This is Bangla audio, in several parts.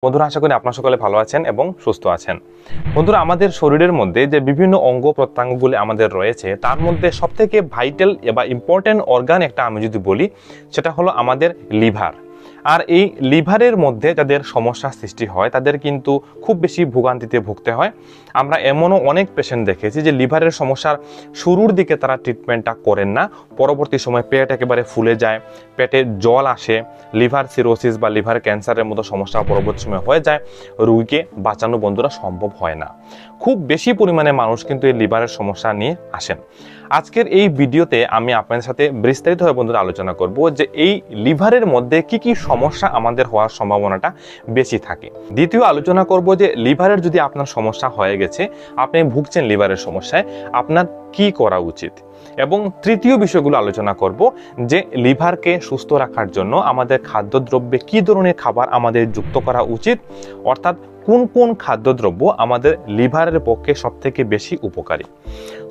বন্ধুরা, আশা করি আপনারা সকলে ভালো আছেন এবং সুস্থ আছেন। বন্ধুরা, আমাদের শরীরের মধ্যে যে বিভিন্ন অঙ্গ প্রত্যঙ্গগুলি আমাদের রয়েছে, তার মধ্যে সবথেকে ভাইটাল বা ইম্পর্টেন্ট অর্গান একটা আমি যদি বলি, সেটা হলো আমাদের লিভার। আর এই লিভারের মধ্যে যাদের সমস্যা সৃষ্টি হয় তাদের কিন্তু খুব বেশি ভোগান্তিতে ভুগতে হয়। আমরা এমনও অনেক পেশেন্ট দেখেছি যে লিভারের সমস্যার শুরুর দিকে তারা ট্রিটমেন্টটা করেন না, পরবর্তী সময় পেট একেবারে ফুলে যায়, পেটে জল আসে, লিভার সিরোসিস বা লিভার ক্যান্সারের মতো সমস্যা পরবর্তী সময় হয়ে যায়, রোগীকে বাঁচানো বন্ধুরা সম্ভব হয় না। খুব বেশি পরিমাণে মানুষ কিন্তু এই লিভারের সমস্যা নিয়ে আসেন। আজকের এই ভিডিওতে আমি আপনাদের সাথে বিস্তারিতভাবে বন্ধুরা আলোচনা করব যে এই লিভারের মধ্যে কি কি সমস্যা আমাদের হওয়ার সম্ভাবনাটা বেশি থাকে। দ্বিতীয় আলোচনা করব যে লিভারের যদি আপনার সমস্যা হয়ে গেছে, আপনি ভুগছেন লিভারের সমস্যায়, আপনার কি করা উচিত। এবং তৃতীয় বিষয়গুলো আলোচনা করব যে লিভারকে সুস্থ রাখার জন্য আমাদের খাদ্যদ্রব্যে কি ধরনের খাবার আমাদের যুক্ত করা উচিত, অর্থাৎ কোন কোন খাদ্যদ্রব্য আমাদের লিভারের পক্ষে সবথেকে বেশি উপকারী।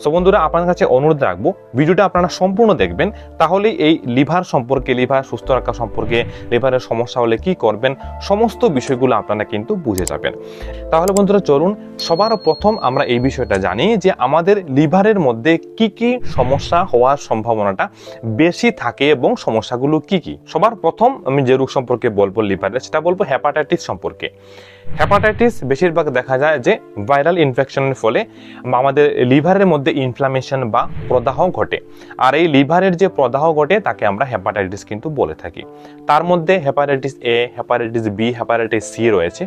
সো বন্ধুরা, আপনার কাছে অনুরোধ রাখবো ভিডিওটা আপনারা সম্পূর্ণ দেখবেন, তাহলে এই লিভার সম্পর্কে, লিভার সুস্থ রাখা সম্পর্কে, লিভারের সমস্যা হলে কি করবেন, সমস্ত বিষয়গুলো আপনারা কিন্তু বুঝে যাবেন। তাহলে বন্ধুরা চলুন, সবার প্রথম আমরা এই বিষয়টা জানি যে আমাদের লিভারের মধ্যে কি কি সমস্যা হওয়ার সম্ভাবনাটা বেশি থাকে এবং সমস্যাগুলো কি কি। সবার প্রথম আমি যে রোগ সম্পর্কে বলবো লিভারের, সেটা বলবো হেপাটাইটিস সম্পর্কে। হেপাটাইটিস বেশিরভাগ দেখা যায় যে ভাইরাল ইনফেকশনের ফলে আমাদের লিভারের মধ্যে ইনফ্লামেশন বা প্রদাহ ঘটে। আর এই লিভারের যে প্রদাহ ঘটে তাকে আমরা হেপাটাইটিস কিন্তু বলে থাকি। তার মধ্যে hepatitis A, hepatitis B, hepatitis C রয়েছে।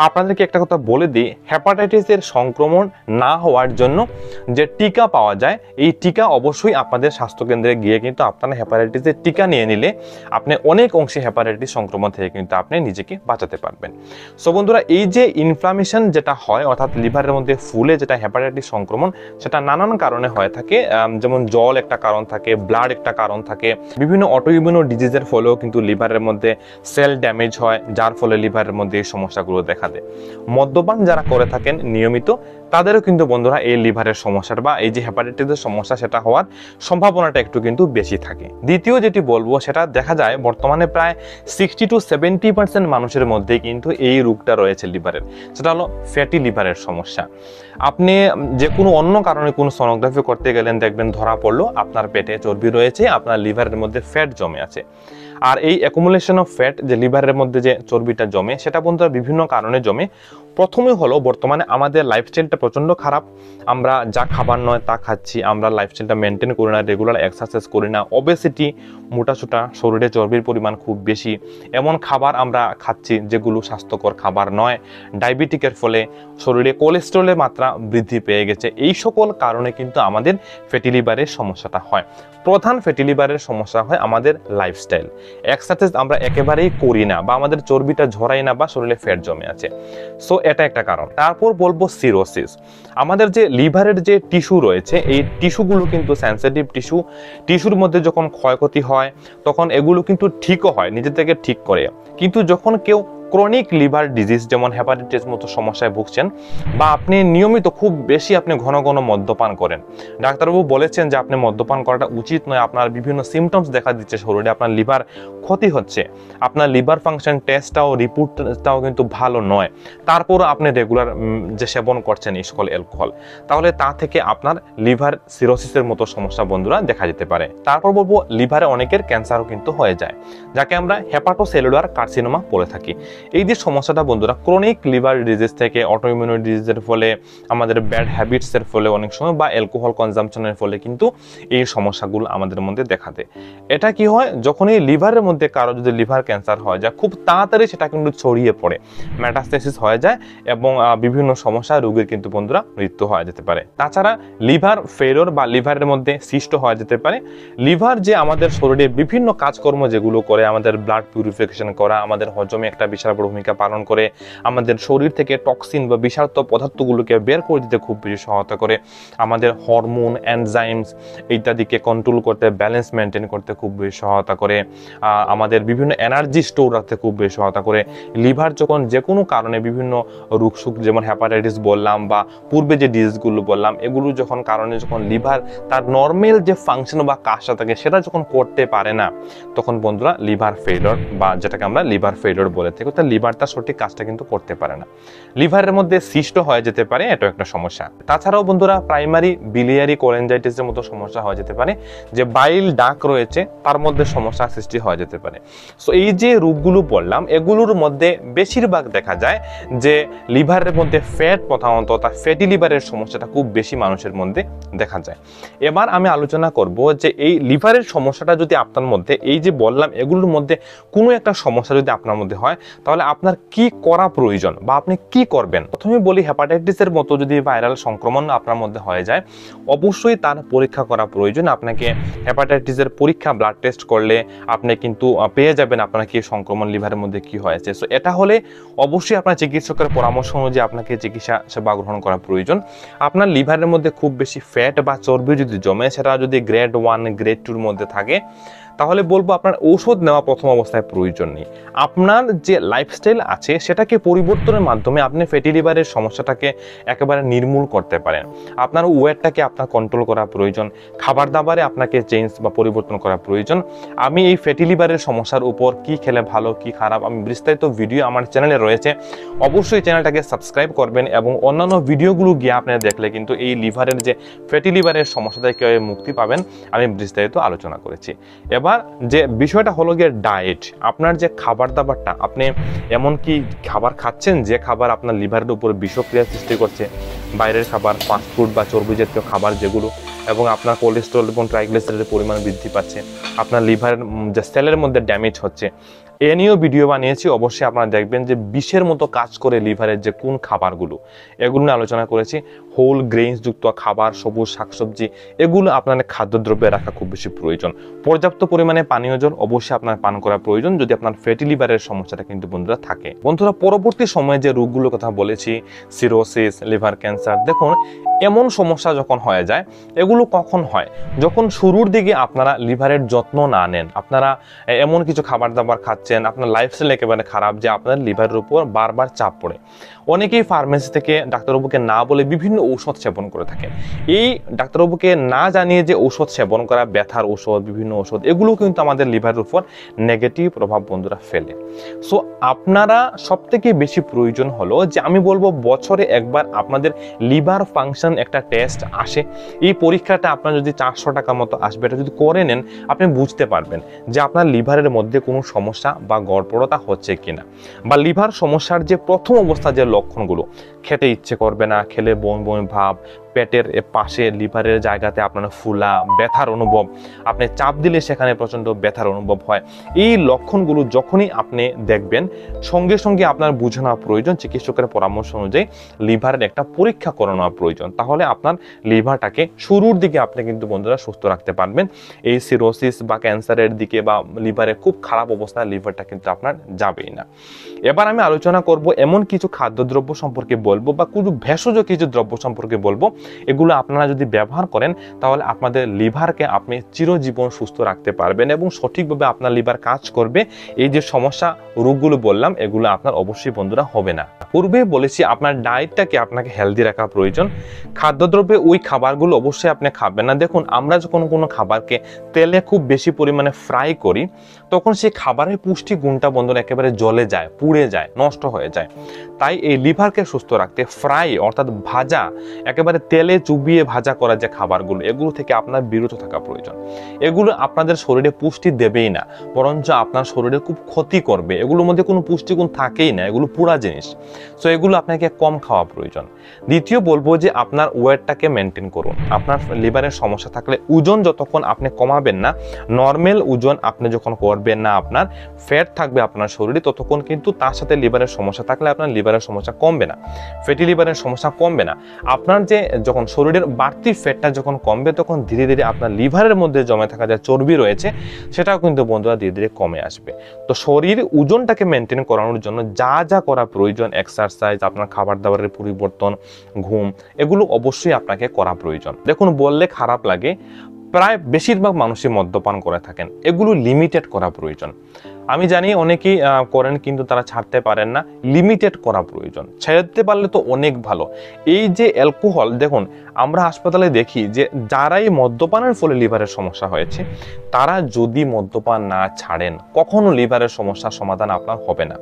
আপনাদেরকে একটা কথা বলে দিই, হেপাটাইটিসের সংক্রমণ না হওয়ার জন্য যে টিকা পাওয়া যায়, এই টিকা অবশ্যই আপনাদের স্বাস্থ্যকেন্দ্রে গিয়ে কিন্তু আপনারা হেপাটাইটিসের টিকা নিয়ে নিলে আপনি অনেক অংশে হেপাটাইটিস সংক্রমণ থেকে কিন্তু আপনি নিজেকে বাঁচাতে পারবেন। সো বন্ধুরা, এই যে ইনফ্লামেশন যেটা হয়, অর্থাৎ লিভারের মধ্যে ফুলে যেটা হেপাটাইটিস সংক্রমণ, সেটা নানান কারণে হয়ে থাকে। যেমন জল একটা কারণ থাকে, ব্লাড একটা কারণ থাকে, বিভিন্ন অটোইমিউন ডিজিজের ফলেও কিন্তু লিভারের মধ্যে সেল ড্যামেজ হয়, যার ফলে লিভারের মধ্যে এই সমস্যাগুলো দেখা দেয়। মদ্যপান যারা করে থাকেন নিয়মিত, তাদেরও কিন্তু বন্ধুরা এই লিভারের সমস্যার বা এই যে হেপাটাইটিসের সমস্যা, সেটা হওয়ার সম্ভাবনাটা একটু কিন্তু বেশি থাকে। দ্বিতীয় যেটি বলবো, সেটা দেখা যায় বর্তমানে প্রায় 60 to 70% মানুষের মধ্যে কিন্তু এই রোগটা রয়েছে লিভারের, সেটা হলো ফ্যাটি লিভারের সমস্যা। আপনি যে কোনো অন্য কারণে কোনো সোনোগ্রাফি করতে গেলেন, দেখবেন ধরা পড়লো আপনার পেটে চর্বি রয়েছে, আপনার লিভারের মধ্যে ফ্যাট জমে আছে। আর এই অ্যাকুমুলেশন অফ ফ্যাট, যে লিভারের মধ্যে যে চর্বিটা জমে, সেটা বন্ধুরা বিভিন্ন কারণে জমে। প্রথমে হলো বর্তমানে আমাদের লাইফস্টাইলটা প্রচণ্ড খারাপ, আমরা যা খাবার নয় তা খাচ্ছি, আমরা লাইফস্টাইলটা মেনটেন করি না, রেগুলার এক্সারসাইজ করি না, ওবেসিটি, মোটাসোটা, শরীরে চর্বির পরিমাণ খুব বেশি, এমন খাবার আমরা খাচ্ছি যেগুলো স্বাস্থ্যকর খাবার নয়, ডায়াবেটিকের ফলে শরীরে কোলেস্টেরলের মাত্রা বৃদ্ধি পেয়ে গেছে। এই সকল কারণে কিন্তু আমাদের ফ্যাটি লিভারের সমস্যাটা হয়। প্রধান ফ্যাটি লিভারের সমস্যা হয় আমাদের লাইফস্টাইল, এক্সারসাইজ আমরা একেবারেই করি না, বা আমাদের চর্বিটা ঝরাই না, বা শরীরে ফ্যাট জমে আছে। সো এটা একটা কারণ। তারপর বলবো সিরোসিস। আমাদের যে লিভারের যে টিস্যু রয়েছে, এই টিস্যুগুলো কিন্তু সেন্সিটিভ টিস্যু। টিস্যুর মধ্যে যখন ক্ষয়ক্ষতি হয় তখন এগুলো কিন্তু ঠিকও হয়, নিজে থেকে ঠিক করে। কিন্তু যখন কেউ ক্রনিক লিভার ডিজিজ যেমন হেপাটাইটিস মতো সমস্যায় ভুগছেন, বা আপনি নিয়মিত খুব বেশি আপনি ঘন ঘন মদ্যপান করেন, ডাক্তারবাবু বলেছেন যে আপনি মদ্যপান করাটা উচিত নয়, আপনার বিভিন্ন সিমটমস দেখা দিচ্ছে শরীরে, আপনার লিভার ক্ষতি হচ্ছে, আপনার লিভার ফাংশন টেস্টটাও, রিপোর্টটাও কিন্তু ভালো নয়, তারপর আপনি রেগুলার যে সেবন করছেন এই সকল অ্যালকোহল, তাহলে তা থেকে আপনার লিভার সিরোসিসের মতো সমস্যা বন্ধুরা দেখা যেতে পারে। তারপর বলবো লিভারে অনেকের ক্যান্সারও কিন্তু হয়ে যায়, যাকে আমরা হেপাটোসেলুলার কার্সিনোমা বলে থাকি। এই যে সমস্যাটা বন্ধুরা ক্রনিক লিভার ডিজিজ থেকে, অটোইমিউন ডিজিজের ফলে, আমাদের ব্যাড হ্যাবিটসের ফলে অনেক সময়, বা অ্যালকোহল কনজাম্পশনের ফলে কিন্তু এই সমস্যাগুলো আমাদের মধ্যে দেখা দেয়। এটা কি হয়, যখন এই লিভারের মধ্যে কারো যদি লিভার ক্যান্সার হয়ে যায়, খুব তাড়াতাড়ি সেটা কিন্তু ছড়িয়ে পড়ে, মেটাস্টেসিস হয়ে যায়, এবং বিভিন্ন সমস্যা রোগীর কিন্তু বন্ধুরা মৃত্যু হয়ে যেতে পারে। তাছাড়া লিভার ফেলিওর বা লিভারের মধ্যে সিস্ট হয়ে যেতে পারে। লিভার যে আমাদের শরীরে বিভিন্ন কাজকর্ম যেগুলো করে, আমাদের ব্লাড পিউরিফিকেশন করা, আমাদের হজমে একটা বিশাল বড় ভূমিকা পালন করে, আমাদের শরীর থেকে টক্সিন বা বিষাক্ত পদার্থগুলোকে বের করে দিতে খুব বেশি সহায়তা করে, আমাদের হরমোন, এনজাইমস ইত্যাদিকে কন্ট্রোল করতে, ব্যালেন্স মেনটেন করতে খুব বেশি সহায়তা করে, আমাদের বিভিন্ন এনার্জি স্টোর রাখতে খুব বেশি সহায়তা করে। লিভার যখন যে কোনো কারণে বিভিন্ন রোগসুখ, যেমন হেপাটাইটিস বললাম বা পূর্বে যে ডিজিজগুলো বললাম, এগুলো যখন কারণে যখন লিভার তার নর্মাল যে ফাংশন বা কাজটা থাকে সেটা যখন করতে পারে না, তখন বন্ধুরা লিভার ফেলিওর, বা যেটাকে আমরা লিভার ফেলিওর বলে থাকি, অবস্থায় লিভারটা সঠিক কাজটা কিন্তু করতে পারে না, লিভারের মধ্যে সিস্ট হয়ে যেতে পারে, এটা একটা সমস্যা। তাছাড়াও বন্ধুরা প্রাইমারি বিলিয়ারি কোলেনজাইটিসের মতো সমস্যা হয়ে যেতে পারে, যে বাইল ডাক রয়েছে তার মধ্যে সমস্যা সৃষ্টি হয়ে যেতে পারে। সো এই যে রোগগুলো বললাম এগুলোর মধ্যে বেশিরভাগ দেখা যায় যে লিভারের মধ্যে ফ্যাট, প্রধানত তার ফ্যাটি লিভারের সমস্যাটা খুব বেশি মানুষের মধ্যে দেখা যায়। এবার আমি আলোচনা করব যে এই লিভারের সমস্যাটা যদি আপনার মধ্যে, এই যে বললাম এগুলোর মধ্যে কোনো একটা সমস্যা যদি আপনার মধ্যে হয় তাহলে আপনার কি করা প্রয়োজন বা আপনি কি করবেন। প্রথমে বলি, হেপাটাইটিসের মতো যদি ভাইরাল সংক্রমণ আপনার মধ্যে হয়ে যায় অবশ্যই তার পরীক্ষা করা প্রয়োজন। আপনাকে হেপাটাইটিসের পরীক্ষা, ব্লাড টেস্ট করলে আপনি কিন্তু পেয়ে যাবেন আপনার কি সংক্রমণ লিভারের মধ্যে কি হয়েছে। সো এটা হলে অবশ্যই আপনার চিকিৎসকের পরামর্শ অনুযায়ী আপনাকে চিকিৎসা সেবা গ্রহণ করা প্রয়োজন। আপনার লিভারের মধ্যে খুব বেশি ফ্যাট বা চর্বি যদি জমে, সেটা যদি গ্রেড 1 গ্রেড 2 মধ্যে থাকে, তাহলে বলবো আপনার ঔষধ নেওয়া প্রথম অবস্থায় প্রয়োজন নেই। আপনার যে লাইফস্টাইল আছে সেটাকে পরিবর্তনের মাধ্যমে আপনি ফ্যাটি লিভারের সমস্যাটাকে একেবারে নির্মূল করতে পারেন। আপনার ওয়েটটাকে আপনার কন্ট্রোল করা প্রয়োজন, খাবার দাবারে আপনাকে চেঞ্জ বা পরিবর্তন করা প্রয়োজন। আমি এই ফ্যাটি লিভারের সমস্যার উপর কি খেলে ভালো কি খারাপ আমি বিস্তারিত ভিডিও আমার চ্যানেলে রয়েছে, অবশ্যই চ্যানেলটাকে সাবস্ক্রাইব করবেন এবং অন্যান্য ভিডিওগুলো গিয়ে আপনারা দেখলে কিন্তু এই লিভারের যে ফ্যাটি লিভারের সমস্যা থেকে মুক্তি পাবেন আমি বিস্তারিত আলোচনা করেছি। এবার যে বিষয়টা হলো গিয়ে ডায়েট, আপনার যে খাবার দাবারটা, আপনি এমন কি খাবার খাচ্ছেন যে খাবার আপনার লিভারের উপর বিষক্রিয়া সৃষ্টি করছে, বাইরের খাবার, ফাস্টফুড বা চর্বি জাতীয় খাবার যেগুলো, এবং আপনার কোলেস্ট্রল এবং ট্রাইগ্লিসারাইডের পরিমাণ বৃদ্ধি পাচ্ছে, আপনার লিভারের যে সেলের মধ্যে ড্যামেজ হচ্ছে, এ নিয়েও ভিডিও বানিয়েছি। অবশ্যই আপনারা দেখবেন যে বিষের মতো কাজ করে লিভারের যে কোন খাবারগুলো, এগুলো নিয়ে আলোচনা করেছি। হোল গ্রেইনস যুক্ত খাবার, সবুজ শাকসবজি, এগুলো আপনার খাদ্যদ্রব্যে রাখা খুব বেশি প্রয়োজন। পর্যাপ্ত পরিমাণে পানীয় জল অবশ্যই আপনার পান করা প্রয়োজন যদি আপনার ফ্যাটি লিভারের সমস্যাটা কিন্তু বন্ধুরা থাকে। বন্ধুরা পরবর্তী সময়ে যে রোগগুলোর কথা বলেছি, সিরোসিস, লিভার ক্যান্সার, দেখুন এমন সমস্যা যখন হয়ে যায়, এগুলো কখন হয়? যখন শুরুর দিকে আপনারা লিভারের যত্ন না নেন, আপনারা এমন কিছু খাবার দাবার খাচ্ছেন, আপনার লাইফস্টাইল একেবারে খারাপ যে আপনার লিভারের উপর বারবার চাপ পড়ে। অনেকেই ফার্মেসি থেকে ডাক্তারবাবুকে না বলে বিভিন্ন ঔষধ সেবন করে থাকেন। এই ডাক্তারবাবুকে না জানিয়ে যে ঔষধ সেবন করা, ব্যথার ঔষধ, বিভিন্ন ঔষধ, এগুলো কিন্তু আমাদের লিভারের উপর নেগেটিভ প্রভাব বন্ধুরা ফেলে। সো আপনারা সব থেকে বেশি প্রয়োজন হলো যে আমি বলবো বছরে একবার আপনাদের লিভার ফাংশন একটা টেস্ট আসে। এই পরীক্ষাটা আপনার যদি 400 টাকা মতো আসবে, এটা যদি করে নেন আপনি বুঝতে পারবেন যে আপনার লিভারের মধ্যে কোনো সমস্যা বা গড়পড়তা হচ্ছে কিনা, বা লিভার সমস্যার যে প্রথম অবস্থা যে লক্ষণগুলো, খেতে ইচ্ছে করবে না, খেলে বমি বমি ভাব, পেটের পাশে লিভারের জায়গাতে আপনার ফুলা, ব্যথার অনুভব, আপনি চাপ দিলে সেখানে প্রচন্ড ব্যথার অনুভব হয়, এই লক্ষণগুলো যখনই আপনি দেখবেন সঙ্গে সঙ্গে আপনার বুঝে নেওয়া প্রয়োজন, চিকিৎসকের পরামর্শ অনুযায়ী লিভারের একটা পরীক্ষা করে নেওয়া প্রয়োজন। তাহলে আপনার লিভারটাকে শুরুর দিকে আপনি কিন্তু বন্ধুরা সুস্থ রাখতে পারবেন। এই সিরোসিস বা ক্যান্সারের দিকে বা লিভারের খুব খারাপ অবস্থায় লিভারটা কিন্তু আপনার যাবেই না। এবার আমি আলোচনা করব এমন কিছু খাদ্যদ্রব্য সম্পর্কে বলবো বা কিছু ভেষজ কিছু দ্রব্য সম্পর্কে বলবো, এগুলো আপনারা যদি ব্যবহার করেন তাহলে আপনাদের লিভারকে আপনি চিরজীবন সুস্থ রাখতে পারবেন এবং সঠিকভাবে আপনার লিভার কাজ করবে। এই যে সমস্যা রোগগুলো বললাম এগুলো আপনার অবশ্যই বন্ধুরা হবে না। পূর্বে বলেছি আপনার ডায়েটটাকে আপনাকে হেলদি রাখা প্রয়োজন। খাদ্যদ্রব্যে ওই খাবারগুলো অবশ্যই আপনি খাবেন না। দেখুন আমরা যখন কোনো খাবারকে তেলে খুব বেশি পরিমাণে ফ্রাই করি তখন সেই খাবারের পুষ্টি গুণটা বন্ধুরা একেবারে জ্বলে যায়, পুড়ে যায়, নষ্ট হয়ে যায়। তাই এই লিভারকে সুস্থ রাখতে ফ্রাই অর্থাৎ ভাজা, একেবারে তেলে চুবিয়ে ভাজা করা যে খাবারগুলো, এগুলো থেকে আপনার বিরত থাকা প্রয়োজন। এগুলো আপনাদের শরীরে পুষ্টি দেবেই না, বরঞ্চ আপনার শরীরে খুব ক্ষতি করবে। এগুলোর মধ্যে কোনো পুষ্টিগুণ থাকেই না, এগুলো পুরা জিনিস। সো এগুলো আপনাকে কম খাওয়া প্রয়োজন। দ্বিতীয় বলবো যে আপনার ওয়েটটাকে মেনটেন করুন। আপনার লিভারের সমস্যা থাকলে ওজন যতক্ষণ আপনি কমাবেন না, নর্মাল ওজন আপনি যখন করবেন না, আপনার ফ্যাট থাকবে আপনার শরীরে, ততক্ষণ কিন্তু তার সাথে লিভারের সমস্যা থাকলে আপনার লিভারের সমস্যা কমবে না, ফ্যাটি লিভারের সমস্যা কমবে না। আপনার যে যখন শরীরের বাড়তি ফ্যাটটা যখন কমবে তখন ধীরে ধীরে আপনার লিভারের মধ্যে জমে থাকা যে চর্বি রয়েছে সেটাও কিন্তু বন্ধুরা ধীরে ধীরে কমে আসবে। তো শরীর ওজনটাকে মেনটেন করানোর জন্য যা যা করা প্রয়োজন, এক্সারসাইজ, আপনার খাবার দাবারের পরিবর্তন, ঘুম, এগুলো অবশ্যই আপনাকে করা প্রয়োজন। দেখুন বললে খারাপ লাগে, প্রায় বেশিরভাগ মানুষই মদ্যপান করে থাকেন, এগুলো লিমিটেড করা প্রয়োজন। আমি জানি অনেকেই করেন কিন্তু তারা ছাড়তে পারেন না, লিমিটেড করা প্রয়োজন। ছেড়ে পারলে তো অনেক ভালো। এই যে অ্যালকোহল, দেখুন আমরা হাসপাতালে দেখি যে যারাই মদ্যপানের ফলে লিভারের সমস্যা হয়েছে তারা যদি মদ্যপান না ছাড়েন কখনো লিভারের সমস্যার সমাধান আপনার হবে না।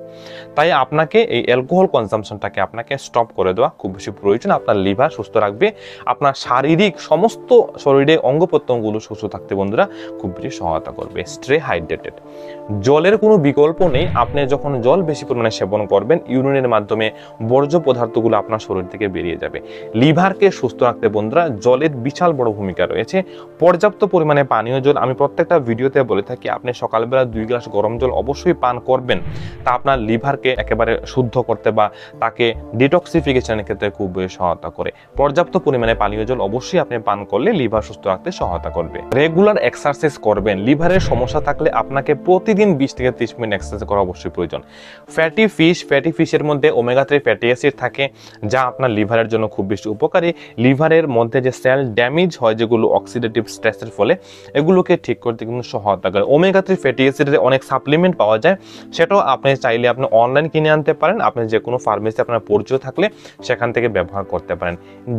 তাই আপনাকে এই অ্যালকোহল কনজাম্পশনটাকে আপনাকে স্টপ করে দেওয়া খুব বেশি প্রয়োজন। আপনার লিভার সুস্থ রাখবে, আপনার শারীরিক সমস্ত শরীরে অঙ্গ প্রত্যঙ্গগুলো সুস্থ থাকতে বন্ধুরা খুব বেশি সহায়তা করবে। Stay hydrated. জলের কোনো বিকল্প নেই। আপনি যখন জল বেশি পরিমাণে সেবন করবেন ইউরিনের মাধ্যমে বর্জ্য পদার্থগুলো আপনার শরীর থেকে বেরিয়ে যাবে। লিভারকে সুস্থ রাখতে বন্ধুরা জলের বিশাল বড় ভূমিকা রয়েছে। পর্যাপ্ত পরিমাণে পানীয় জল, আমি প্রত্যেকটা ভিডিওতে বলে থাকি আপনি সকালবেলা 2 গ্লাস গরম জল অবশ্যই পান করবেন। তা আপনার লিভারকে একেবারে শুদ্ধ করতে বা তাকে ডিটক্সিফিকেশনের ক্ষেত্রে খুব সহায়তা করে। পর্যাপ্ত পরিমাণে পানীয় জল অবশ্যই আপনি পান করলে লিভার সুস্থ রাখতে সহায়তা করবে। রেগুলার এক্সারসাইজ করবেন। লিভারের সমস্যা থাকলে আপনাকে প্রতিদিন 20 থেকে 30 মিনিট এক্সারসাইজ করা অবশ্যই প্রয়োজন। ফ্যাটি ফিশের মধ্যে ওমেগা 3 ফ্যাটি অ্যাসিড থাকে যা আপনার লিভারের জন্য খুব বেশি উপকারী। লিভারের মধ্যে যে সেল ড্যামেজ হয় যেগুলো অক্সিডেটিভ স্ট্রেসের ফলে, এগুলোকে ঠিক করতে কিন্তু সহায়তা করে। ওমেগা 3 ফ্যাটি অ্যাসিডের অনেক সাপ্লিমেন্ট পাওয়া যায়, সেটাও আপনি চাইলে আপনি অনলাইন কিনে আনতে পারেন। আপনি যে কোনো ফার্মেসি আপনার পরিচয় থাকলে সেখান থেকে ব্যবহার করতে পারেন।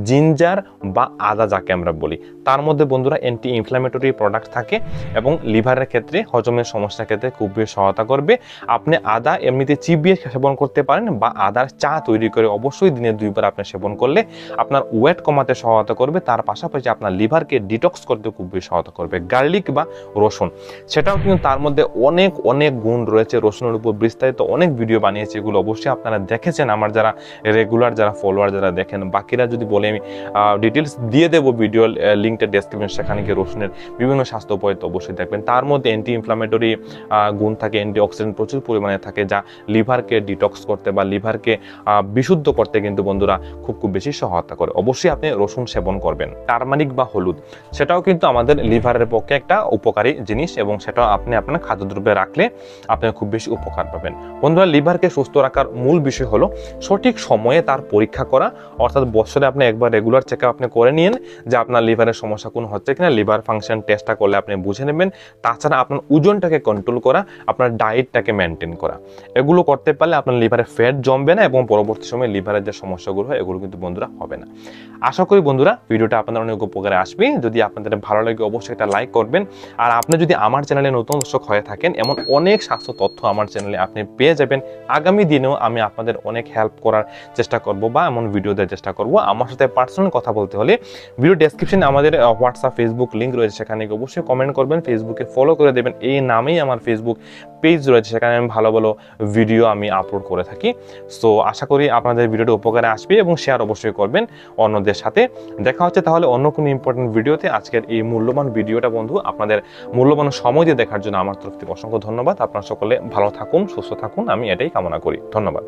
জিঞ্জার বা আদা যাকে আমরা বলি, তার মধ্যে বন্ধুরা অ্যান্টি ইনফ্ল্যামেটরি প্রোডাক্ট থাকে এবং লিভারের ক্ষেত্রে হজমের সমস্যার ক্ষেত্রে খুব বেশি সহায়তা করবে। আপনি আদা এমনিতে চিবিয়ে সেবন করতে পারেন বা আদার চা তৈরি করে অবশ্যই দিনে 2 বার আপনি সেবন করলে আপনার ওয়েট কমাতে সহায়তা করবে। তার পাশাপাশি আপনার লিভারকে ডিটক্স করতে খুব বেশি সহায়তা করবে। গার্লিক বা রসুন, সেটাও কিন্তু তার মধ্যে অনেক অনেক গুণ রয়েছে। রসুনের উপর বিস্তারিত অনেক ভিডিও বানিয়েছে, এগুলো অবশ্যই আপনারা দেখেছেন। আমার যারা রেগুলার যারা ফলোয়ার যারা দেখেন, বাকিরা যদি বলে আমি ডিটেলস দিয়ে দেবো ভিডিও লিঙ্কটা ডেসক্রিপশন, সেখানে গিয়ে রসুনের বিভিন্ন স্বাস্থ্য উপায়িত অবশ্যই দেখবেন। তার মধ্যে অ্যান্টি ইনফ্লামেটরি গুণ থাকে, অ্যান্টি অক্সিডেন্ট প্রচুর পরিমাণে থাকে যা লিভারকে ডিটক্স করতে বা লিভারকে বিশুদ্ধ করতে কিন্তু বন্ধুরা খুব বেশি সহায়তা করে। অবশ্যই আপনি রসুন সেবন করবেন। টারমারিক বা হলুদ, সেটাও কিন্তু আমাদের লিভারের পক্ষে একটা উপকারী জিনিস এবং সেটাও আপনি আপনার খাদ্যদ্রব্যে রাখলে আপনি খুব বেশি উপকার পাবেন। বন্ধুরা লিভারকে সুস্থ রাখার মূল বিষয় হলো সঠিক সময়ে তার পরীক্ষা করা, অর্থাৎ বছরে আপনি একবার রেগুলার চেক আপ আপনি করে নিন যে আপনার লিভারের সমস্যা কোনো হচ্ছে কিনা। লিভার ফাংশন টেস্টটা করলে আপনি বুঝে নেবেন। তাছাড়া আপনার ওজনটাকে কন্ট্রোল করা, আপনার ডায়েটটাকে মেনটেন করা, এগুলো করতে পারলে আপনার লিভারে ফ্যাট জমবে না এবং পরবর্তী সময়ে লিভারের যে সমস্যাগুলো হয় এগুলো কিন্তু বন্ধুরা হবে না। আশা করি বন্ধুরা ভিডিওটা আপনাদের অনেক উপকারে আসবে। যদি আপনাদের ভালো লাগে অবশ্যই একটা লাইক করবেন। আর আপনি যদি আমার চ্যানেলে নতুন দর্শক হয়ে থাকেন, এমন অনেক স্বাস্থ্য তথ্য আমার চ্যানেলে আপনি পেয়ে যাবেন। আগামী দিনেও আমি আপনাদের অনেক হেল্প করার চেষ্টা করব বা এমন ভিডিও দেওয়ার চেষ্টা করব। আমার সাথে পার্সোনাল কথা বলতে হলে ভিডিও ডেসক্রিপশনে আমাদের হোয়াটসঅ্যাপ ফেসবুক লিঙ্ক রয়েছে, সেখানে অবশ্যই কমেন্ট করবেন, ফেসবুকে ফলো করে দেবেন। এই নামেই আমার ফেসবুক পেজ রয়েছে, সেখানে আমি ভালো ভালো ভিডিও আমি আপলোড করে থাকি। সো আশা করি আপনাদের ভিডিওটা উপকারে আসবে এবং শেয়ার অবশ্যই করবেন অন্যদের সাথে। দেখা হচ্ছে তাহলে অন্য কোনো ইম্পর্টেন্ট ভিডিওতে। আজকের এই মূল্যবান ভিডিওটা বন্ধু আপনাদের মূল্যবান সময় দিয়ে দেখার জন্য আমার তরফ থেকে অসংখ্য ধন্যবাদ। আপনারা সকলে ভালো থাকুন, সুস্থ থাকুন, আমি এটাই কামনা করি। ধন্যবাদ।